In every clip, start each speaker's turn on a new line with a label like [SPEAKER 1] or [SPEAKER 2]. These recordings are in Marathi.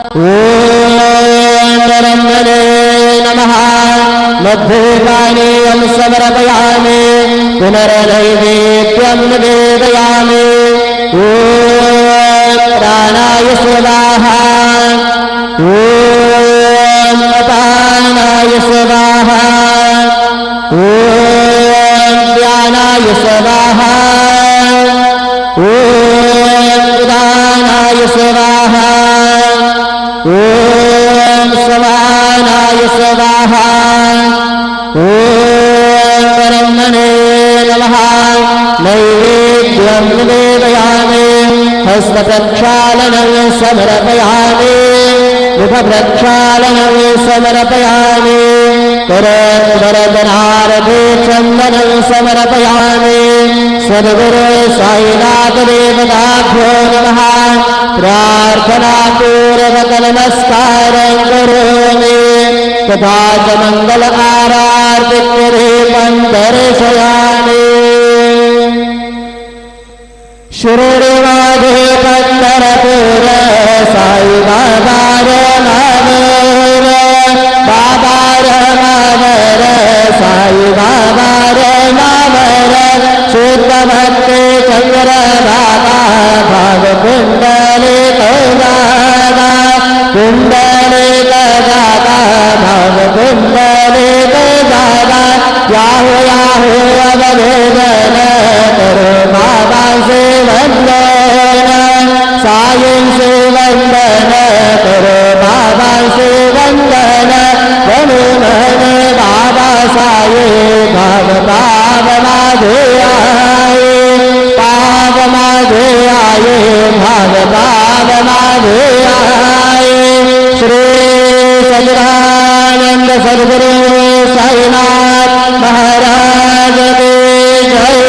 [SPEAKER 1] ओम ब्रह्मणे नमः। मध्यपानीयं समर्पयामि पुनर्नैवेद्यं निवेदयामि। ओम प्राणाय स्वाहा। ओम अपानाय स्वाहा। ओम ज्ञानाय स्वाहा। ओम उदानाय स्वाहा। ओम समानाय स्वाहा। ओम ब्रह्मणे नमः। नैवेद्यं निवेदयामि। हस्तप्रक्षालनं समर्पयामि। मुखप्रक्षालनं समर्पयामि। करदनारभे चन्दनं समर्पयामि। सद्गुरु साईनाथ देवताभ्यो नमः। प्रार्थनापूर्वक नमस्कारं करोमि। तथा च मंगल आरार्तिदीपं दर्शयामि। शिरोडीमाधे पंढरपूर साई बाबा रमावर। बाबा रमावर साई बाबा रमावर। शुद्ध भक्ति चंद्र बाबा भाग कुंडलिक दादा। कुंडलिक दादा भाग कुंडलिक दादा। याहो याहो अवधेदन करो बाबा से वंदन। सायं से वंदन करो बाबा से वंदन। बनु मन बाबा साये भाव पाव माधे आए। पाव माधे आए भाव पाव माधे आए। श्री सच्चिदानंद सद्गुरु साईनाथ महाराज की जय।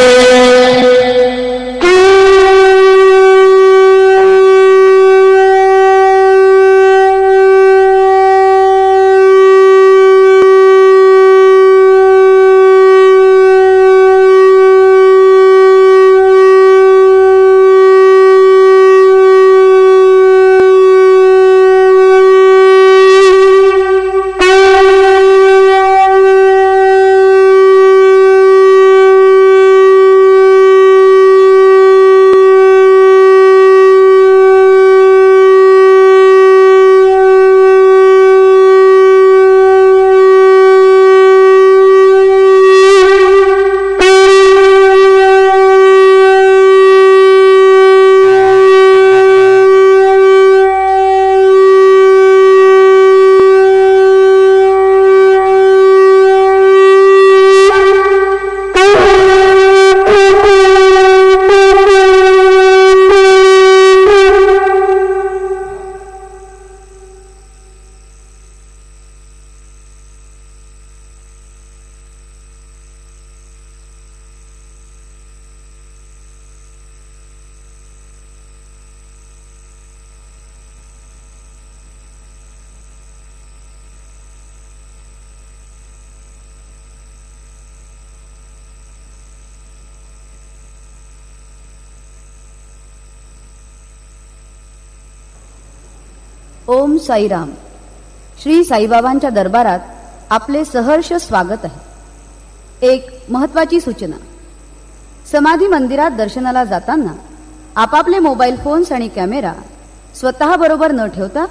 [SPEAKER 2] ओम साईराम. श्री साईबाबांच्या दरबारात आपले सहर्ष स्वागत आहे. एक महत्वाची सूचना. समाधी मंदिरात दर्शनाला जाताना आपापले मोबाईल फोन्स आणि कॅमेरा स्वतः बरोबर न ठेवता